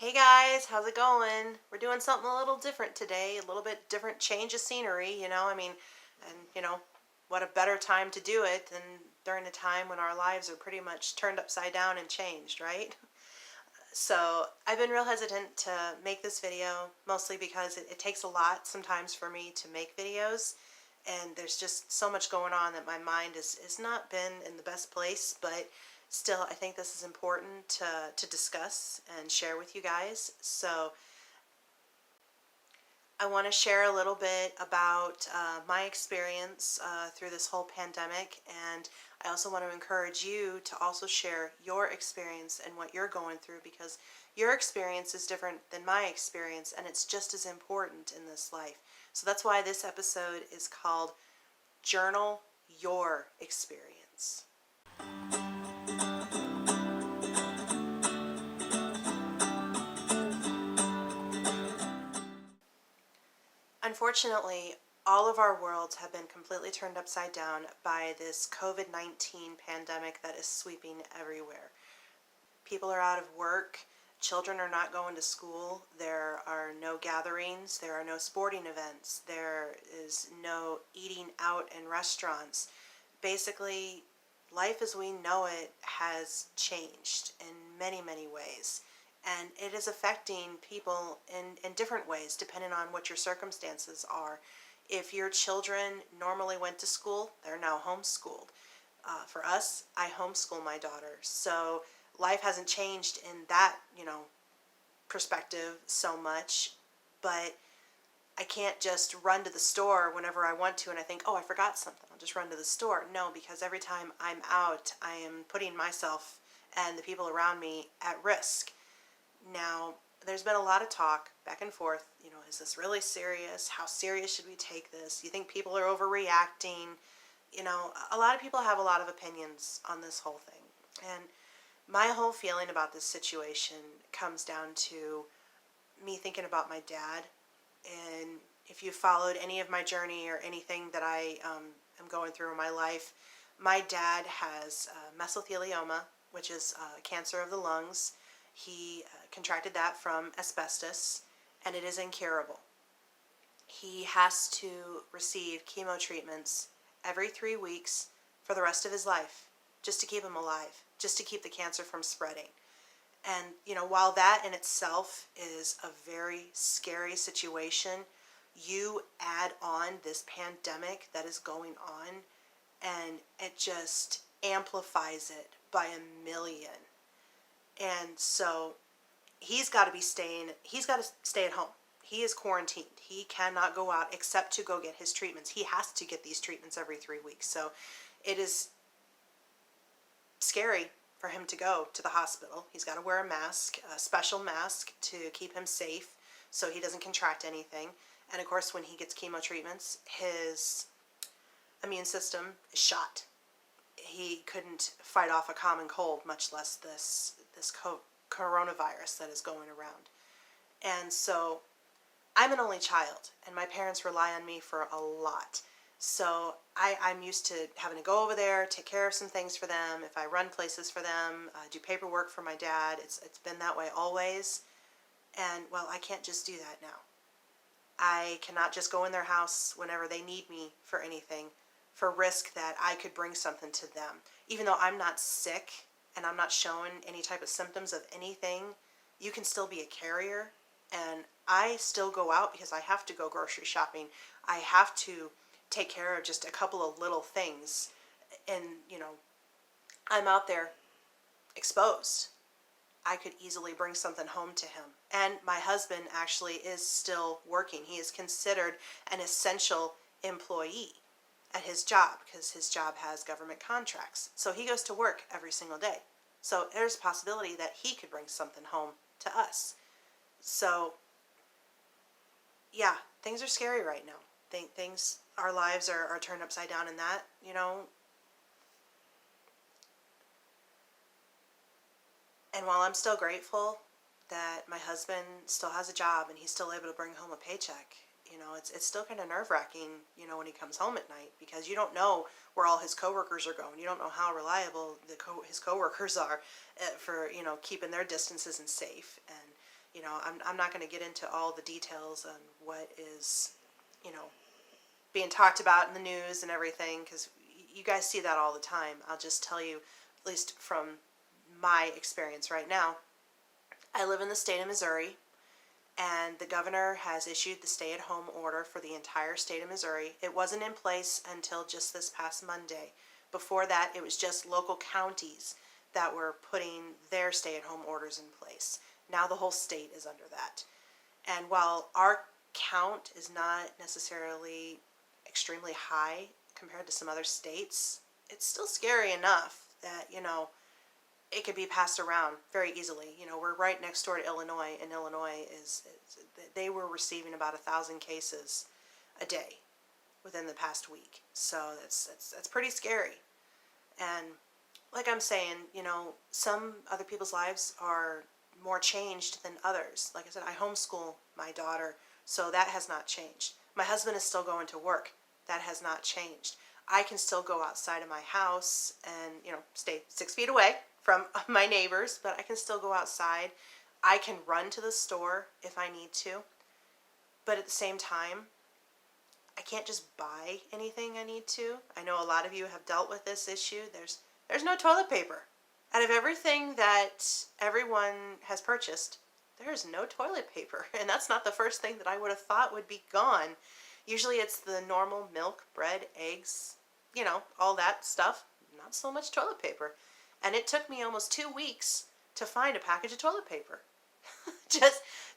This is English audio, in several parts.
Hey guys, how's it going? We're doing something a little different today, a little bit different change of scenery, and what a better time to do it than during a time when our lives are pretty much turned upside down and changed, right? So I've been real hesitant to make this video, mostly because it takes a lot sometimes for me to make videos, and there's just so much going on that my mind is not been in the best place, but still I think this is important to discuss and share with you guys. So I want to share a little bit about my experience through this whole pandemic, and I also want to encourage you to also share your experience and what you're going through, because your experience is different than my experience, and it's just as important in this life. So that's why this episode is called Journal Your Experience. Unfortunately, all of our worlds have been completely turned upside down by this COVID-19 pandemic that is sweeping everywhere. People are out of work, children are not going to school, there are no gatherings, there are no sporting events, there is no eating out in restaurants. Basically, life as we know it has changed in many, many ways. And it is affecting people in different ways depending on what your circumstances are. If your children normally went to school, they're now homeschooled. For us, I homeschool my daughter. So life hasn't changed in that, perspective so much. But I can't just run to the store whenever I want to and I think, oh, I forgot something. I'll just run to the store. No, because every time I'm out, I am putting myself and the people around me at risk. Now, there's been a lot of talk back and forth, is this really serious? How serious should we take this? You think people are overreacting? A lot of people have a lot of opinions on this whole thing. And my whole feeling about this situation comes down to me thinking about my dad. And if you followed any of my journey or anything that I am going through in my life, my dad has mesothelioma, which is cancer of the lungs. He contracted that from asbestos, and it is incurable. He has to receive chemo treatments every 3 weeks for the rest of his life, just to keep him alive, just to keep the cancer from spreading. And, while that in itself is a very scary situation, you add on this pandemic that is going on, and it just amplifies it by a million. And so he's got to stay at home. He is quarantined. He cannot go out except to go get his treatments. He has to get these treatments every 3 weeks. So it is scary for him to go to the hospital. He's got to wear a mask, a special mask to keep him safe so he doesn't contract anything. And of course, when he gets chemo treatments, his immune system is shot. He couldn't fight off a common cold, much less this coronavirus that is going around. And so I'm an only child, and my parents rely on me for a lot. So I'm used to having to go over there, take care of some things for them. If I run places for them, do paperwork for my dad, it's been that way always. And, well, I can't just do that now. I cannot just go in their house whenever they need me for anything, for risk that I could bring something to them. Even though I'm not sick and I'm not showing any type of symptoms of anything, you can still be a carrier. And I still go out because I have to go grocery shopping. I have to take care of just a couple of little things. And, I'm out there exposed. I could easily bring something home to him. And my husband actually is still working. He is considered an essential employee at his job because his job has government contracts. So he goes to work every single day. So there's a possibility that he could bring something home to us. So, yeah, things are scary right now. Our lives are turned upside down in that, And while I'm still grateful that my husband still has a job and he's still able to bring home a paycheck, it's still kind of nerve-wracking, when he comes home at night, because you don't know where all his coworkers are going. You don't know how reliable his coworkers are for, keeping their distances and safe. And, I'm not going to get into all the details on what is, you know, being talked about in the news and everything, because you guys see that all the time. I'll just tell you, at least from my experience right now, I live in the state of Missouri, and the governor has issued the stay-at-home order for the entire state of Missouri. It wasn't in place until just this past Monday. Before that, it was just local counties that were putting their stay-at-home orders in place. Now the whole state is under that. And while our count is not necessarily extremely high compared to some other states, it's still scary enough that, it could be passed around very easily. We're right next door to Illinois, and Illinois they were receiving about 1,000 cases a day within the past week. So that's pretty scary. And like I'm saying, some other people's lives are more changed than others. Like I said, I homeschool my daughter, so that has not changed. My husband is still going to work. That has not changed. I can still go outside of my house and, stay 6 feet away from my neighbors, but I can still go outside. I can run to the store if I need to. But at the same time, I can't just buy anything I need to. I know a lot of you have dealt with this issue. There's no toilet paper. Out of everything that everyone has purchased, there's no toilet paper. And that's not the first thing that I would have thought would be gone. Usually it's the normal milk, bread, eggs, all that stuff. Not so much toilet paper. And it took me almost 2 weeks to find a package of toilet paper.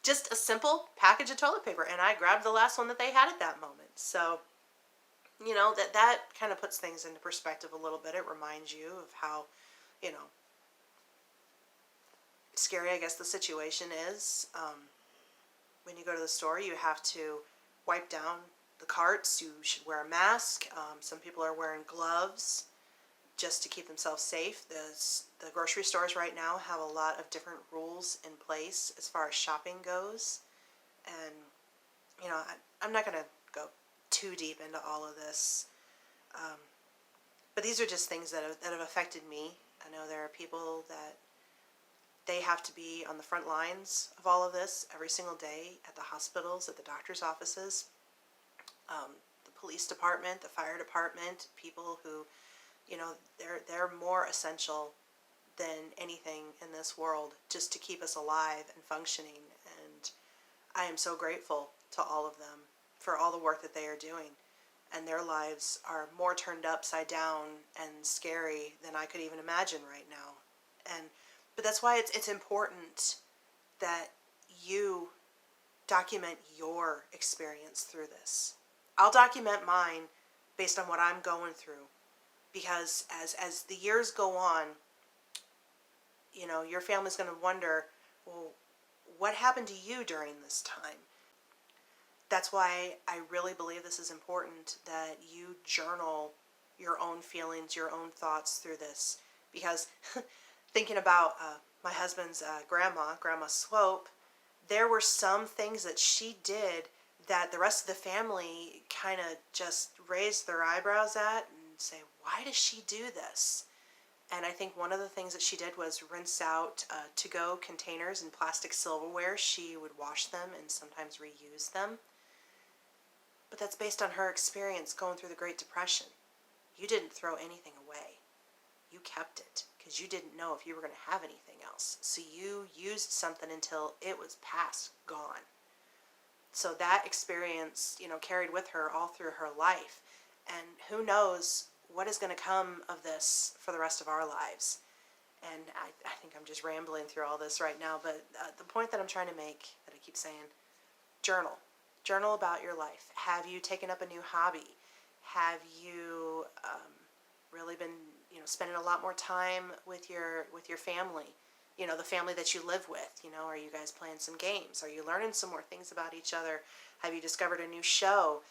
just a simple package of toilet paper. And I grabbed the last one that they had at that moment. So, that kind of puts things into perspective a little bit. It reminds you of how, scary, I guess, the situation is. When you go to the store, you have to wipe down the carts. You should wear a mask. Some people are wearing gloves just to keep themselves safe. The grocery stores right now have a lot of different rules in place as far as shopping goes. And, I'm not going to go too deep into all of this. But these are just things that have affected me. I know there are people that they have to be on the front lines of all of this every single day at the hospitals, at the doctor's offices, the police department, the fire department, people who, they're more essential than anything in this world just to keep us alive and functioning. And I am so grateful to all of them for all the work that they are doing. And their lives are more turned upside down and scary than I could even imagine right now. But that's why it's important that you document your experience through this. I'll document mine based on what I'm going through, because as the years go on, your family's going to wonder, well, what happened to you during this time? That's why I really believe this is important, that you journal your own feelings, your own thoughts through this. Because thinking about my husband's Grandma Swope, there were some things that she did that the rest of the family kind of just raised their eyebrows at and say, why does she do this? And I think one of the things that she did was rinse out to-go containers and plastic silverware. She would wash them and sometimes reuse them. But that's based on her experience going through the Great Depression. You didn't throw anything away. You kept it because you didn't know if you were going to have anything else. So you used something until it was past, gone. So that experience, carried with her all through her life. And who knows what is going to come of this for the rest of our lives. And I think I'm just rambling through all this right now, but the point that I'm trying to make, that I keep saying, journal. Journal about your life. Have you taken up a new hobby? Have you really been, spending a lot more time with your family? The family that you live with. Are you guys playing some games? Are you learning some more things about each other? Have you discovered a new show?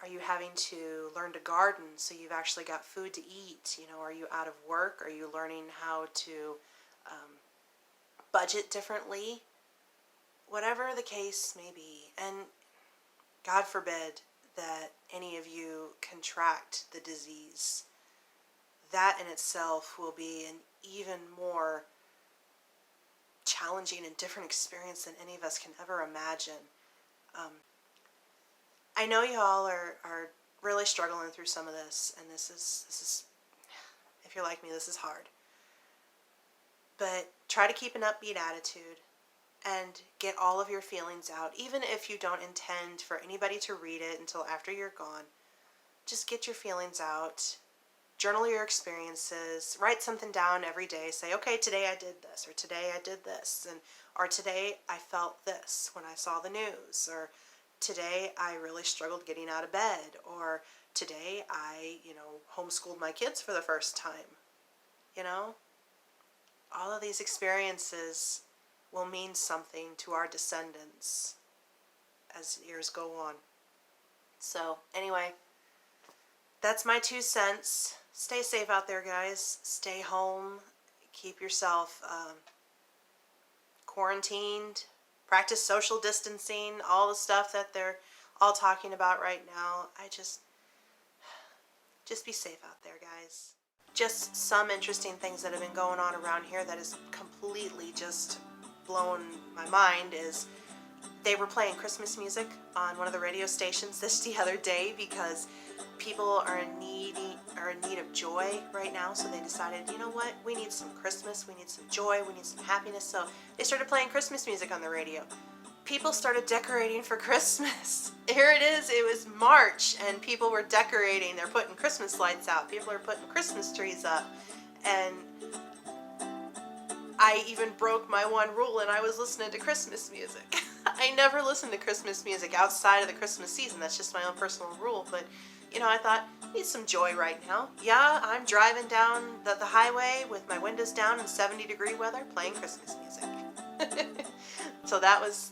Are you having to learn to garden so you've actually got food to eat? Are you out of work? Are you learning how to budget differently? Whatever the case may be. And God forbid that any of you contract the disease. That in itself will be an even more challenging and different experience than any of us can ever imagine. I know y'all are really struggling through some of this, and this is, if you're like me, this is hard. But try to keep an upbeat attitude and get all of your feelings out, even if you don't intend for anybody to read it until after you're gone. Just get your feelings out. Journal your experiences. Write something down every day. Say, okay, today I did this, or today I did this, or today I felt this when I saw the news, or today I really struggled getting out of bed, or today I, homeschooled my kids for the first time. All of these experiences will mean something to our descendants as years go on. So anyway, that's my 2 cents. Stay safe out there, guys. Stay home. Keep yourself quarantined. Practice social distancing. All the stuff that they're all talking about right now. Just be safe out there, guys. Just some interesting things that have been going on around here that has completely just blown my mind is they were playing Christmas music on one of the radio stations the other day because people are in need of joy right now. So they decided, you know what, we need some Christmas, we need some joy, we need some happiness. So they started playing Christmas music on the radio. People started decorating for Christmas. Here it is, it was March, and people were decorating. They're putting Christmas lights out. People are putting Christmas trees up. And I even broke my one rule, and I was listening to Christmas music. I never listen to Christmas music outside of the Christmas season. That's just my own personal rule. But, I thought, I need some joy right now. Yeah, I'm driving down the highway with my windows down in 70-degree weather playing Christmas music. So that was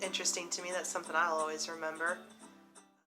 interesting to me. That's something I'll always remember.